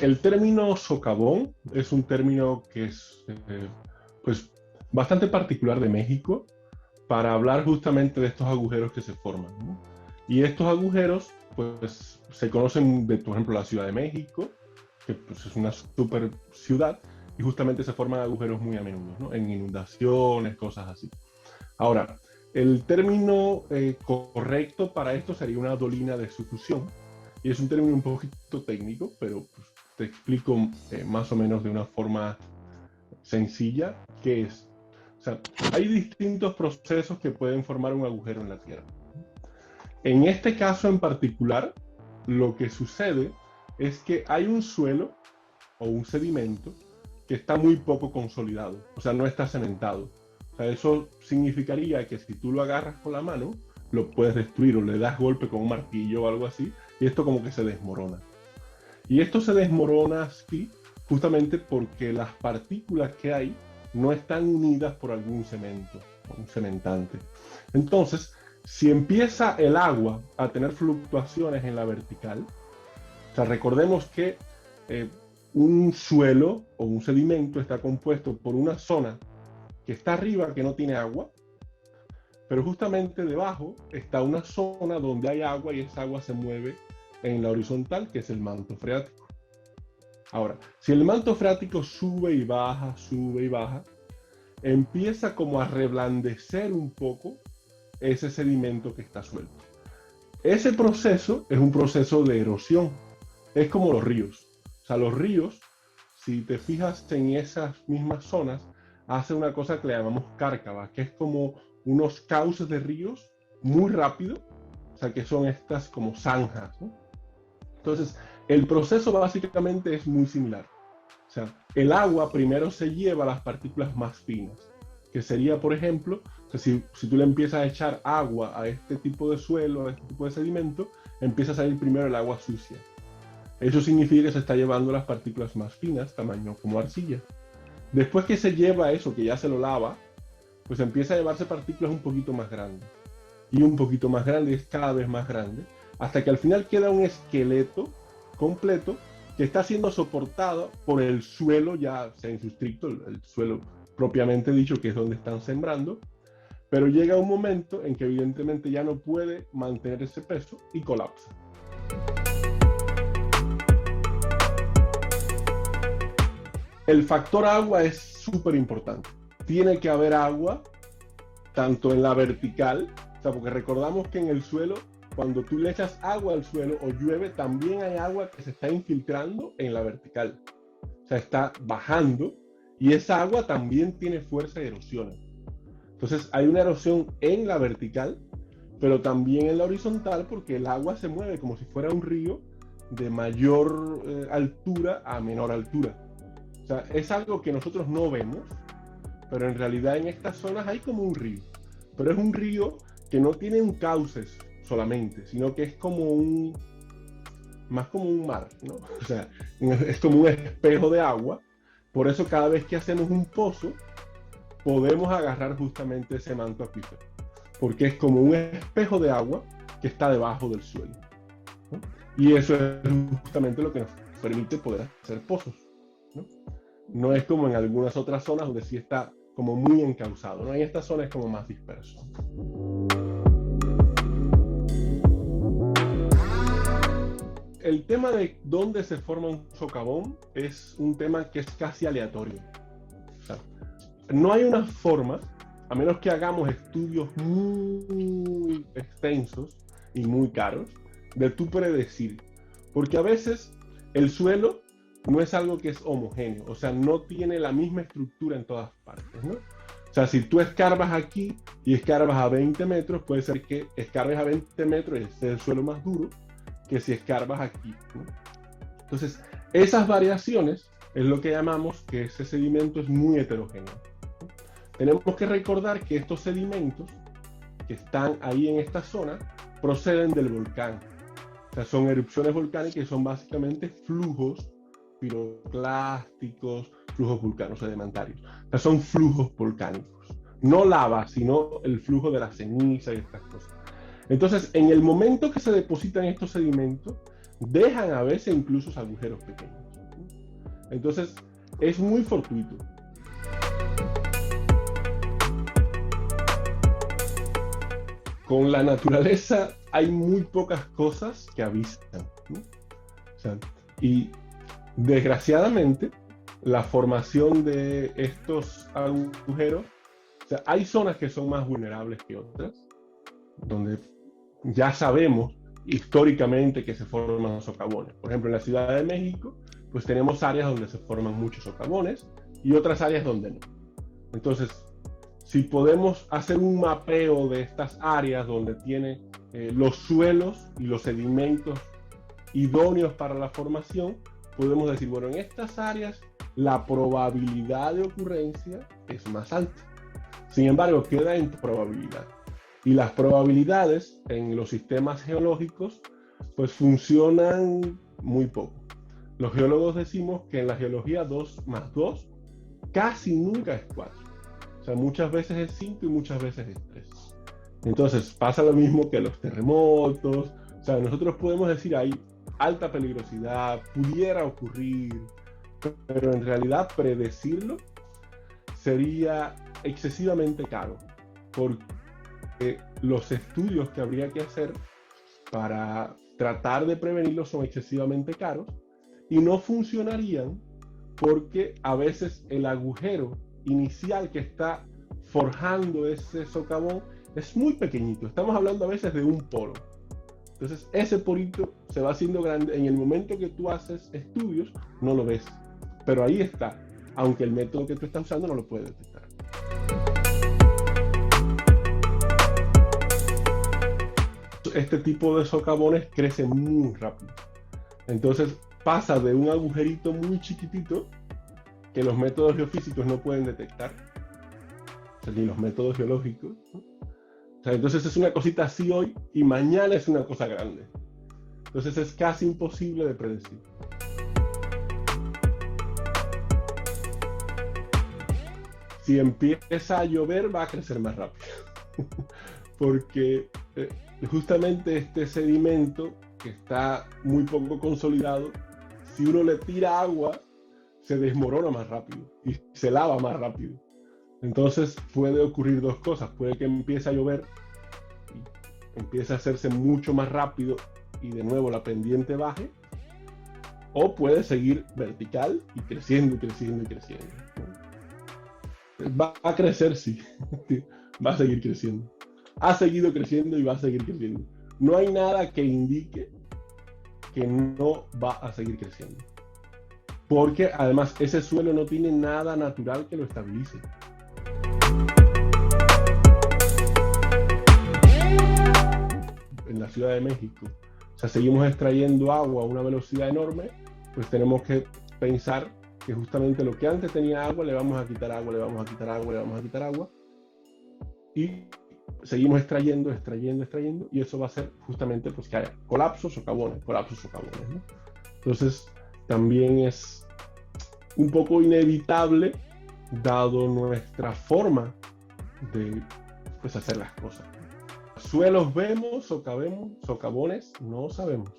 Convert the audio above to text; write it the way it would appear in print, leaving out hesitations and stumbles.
El término socavón es un término que es pues, bastante particular de México para hablar justamente de estos agujeros que se forman, ¿no? Y estos agujeros pues, se conocen de, por ejemplo, la Ciudad de México, que pues, es una super ciudad, y justamente se forman agujeros muy a menudo, ¿no? En inundaciones, cosas así. Ahora, el término correcto para esto sería una dolina de succión, y es un término un poquito técnico, pero pues, te explico más o menos de una forma sencilla qué es. O sea, hay distintos procesos que pueden formar un agujero en la Tierra. En este caso en particular, lo que sucede es que hay un suelo o un sedimento que está muy poco consolidado, o sea, no está cementado. O sea, eso significaría que si tú lo agarras con la mano, lo puedes destruir o le das golpe con un martillo o algo así, y esto como que se desmorona. Y esto se desmorona así justamente porque las partículas que hay no están unidas por algún cemento, un cementante. Entonces, si empieza el agua a tener fluctuaciones en la vertical, o sea, recordemos que un suelo o un sedimento está compuesto por una zona que está arriba que no tiene agua, pero justamente debajo está una zona donde hay agua y esa agua se mueve en la horizontal, que es el manto freático. Ahora, si el manto freático sube y baja, empieza como a reblandecer un poco ese sedimento que está suelto. Ese proceso es un proceso de erosión. Es como los ríos. O sea, los ríos, si te fijas en esas mismas zonas, hacen una cosa que le llamamos cárcava, que es como unos cauces de ríos muy rápido, o sea, que son estas como zanjas, ¿no? Entonces, el proceso básicamente es muy similar. O sea, el agua primero se lleva las partículas más finas, que sería, por ejemplo, o sea, si tú le empiezas a echar agua a este tipo de suelo, a este tipo de sedimento, empieza a salir primero el agua sucia. Eso significa que se está llevando las partículas más finas, tamaño como arcilla. Después que se lleva eso, que ya se lo lava, pues empieza a llevarse partículas un poquito más grandes. Y un poquito más grande, es cada vez más grande, hasta que al final queda un esqueleto completo que está siendo soportado por el suelo, ya sea en su estricto, el suelo propiamente dicho, que es donde están sembrando, pero llega un momento en que evidentemente ya no puede mantener ese peso y colapsa. El factor agua es súper importante. Tiene que haber agua tanto en la vertical, o sea, porque recordamos que en el suelo, cuando tú le echas agua al suelo o llueve, también hay agua que se está infiltrando en la vertical. O sea, está bajando y esa agua también tiene fuerza de erosión. Entonces hay una erosión en la vertical, pero también en la horizontal porque el agua se mueve como si fuera un río de mayor altura a menor altura. O sea, es algo que nosotros no vemos, pero en realidad en estas zonas hay como un río. Pero es un río que no tiene un cauces solamente, sino que es como un, más como un mar, ¿no? O sea, es como un espejo de agua. Por eso cada vez que hacemos un pozo, podemos agarrar justamente ese manto acuífero, porque es como un espejo de agua que está debajo del suelo, ¿no? Y eso es justamente lo que nos permite poder hacer pozos, ¿no? No es como en algunas otras zonas donde sí está como muy encauzado, ¿no? En esta zona es como más disperso. El tema de dónde se forma un socavón es un tema que es casi aleatorio. O sea, no hay una forma, a menos que hagamos estudios muy extensos y muy caros, de tú predecir. Porque a veces el suelo no es algo que es homogéneo, o sea, no tiene la misma estructura en todas partes, ¿no? O sea, si tú escarbas aquí y escarbas a 20 metros, puede ser que escarbes a 20 metros y esté el suelo más duro que si escarbas aquí, ¿no? Entonces, esas variaciones es lo que llamamos que ese sedimento es muy heterogéneo. Tenemos que recordar que estos sedimentos que están ahí en esta zona proceden del volcán. O sea, son erupciones volcánicas y son básicamente flujos piroclásticos, flujos vulcanos sedimentarios. O sea, son flujos volcánicos. No lava, sino el flujo de la ceniza y estas cosas. Entonces, en el momento que se depositan estos sedimentos, dejan a veces incluso agujeros pequeños. Entonces, es muy fortuito. Con la naturaleza hay muy pocas cosas que avisan, ¿no? O sea, y desgraciadamente, la formación de estos agujeros, o sea, hay zonas que son más vulnerables que otras, donde ya sabemos históricamente que se forman socavones. Por ejemplo, en la Ciudad de México, pues tenemos áreas donde se forman muchos socavones y otras áreas donde no. Entonces, si podemos hacer un mapeo de estas áreas donde tiene los suelos y los sedimentos idóneos para la formación, podemos decir, bueno, en estas áreas la probabilidad de ocurrencia es más alta. Sin embargo, queda en probabilidad. Y las probabilidades en los sistemas geológicos pues funcionan muy poco. Los geólogos decimos que en la geología 2 más 2 casi nunca es 4. O sea, muchas veces es 5 y muchas veces es 3. Entonces pasa lo mismo que los terremotos. O sea, nosotros podemos decir hay alta peligrosidad, pudiera ocurrir, pero en realidad predecirlo sería excesivamente caro, porque los estudios que habría que hacer para tratar de prevenirlo son excesivamente caros y no funcionarían porque a veces el agujero inicial que está forjando ese socavón es muy pequeñito. Estamos hablando a veces de un poro. Entonces ese porito se va haciendo grande. En el momento que tú haces estudios no lo ves, pero ahí está, aunque el método que tú estás usando no lo puede detectar. Este tipo de socavones crece muy rápido. Entonces pasa de un agujerito muy chiquitito que los métodos geofísicos no pueden detectar, o sea, ni los métodos geológicos, ¿no? O sea, entonces es una cosita así hoy y mañana es una cosa grande. Entonces es casi imposible de predecir. Si empieza a llover va a crecer más rápido. Porque justamente este sedimento que está muy poco consolidado, si uno le tira agua, se desmorona más rápido y se lava más rápido. Entonces puede ocurrir dos cosas. Puede que empiece a llover y empiece a hacerse mucho más rápido y de nuevo la pendiente baje, o puede seguir vertical y creciendo y creciendo y creciendo. Va a crecer, sí. Va a seguir creciendo. Ha seguido creciendo y va a seguir creciendo. No hay nada que indique que no va a seguir creciendo. Porque además ese suelo no tiene nada natural que lo estabilice. En la Ciudad de México, o sea, seguimos extrayendo agua a una velocidad enorme, pues tenemos que pensar que justamente lo que antes tenía agua, le vamos a quitar agua, le vamos a quitar agua, le vamos a quitar agua, y seguimos extrayendo, y eso va a hacer justamente pues que haya colapsos o socavones, ¿no? Entonces, también es un poco inevitable, dado nuestra forma de pues, hacer las cosas. Suelos vemos, socavones no sabemos.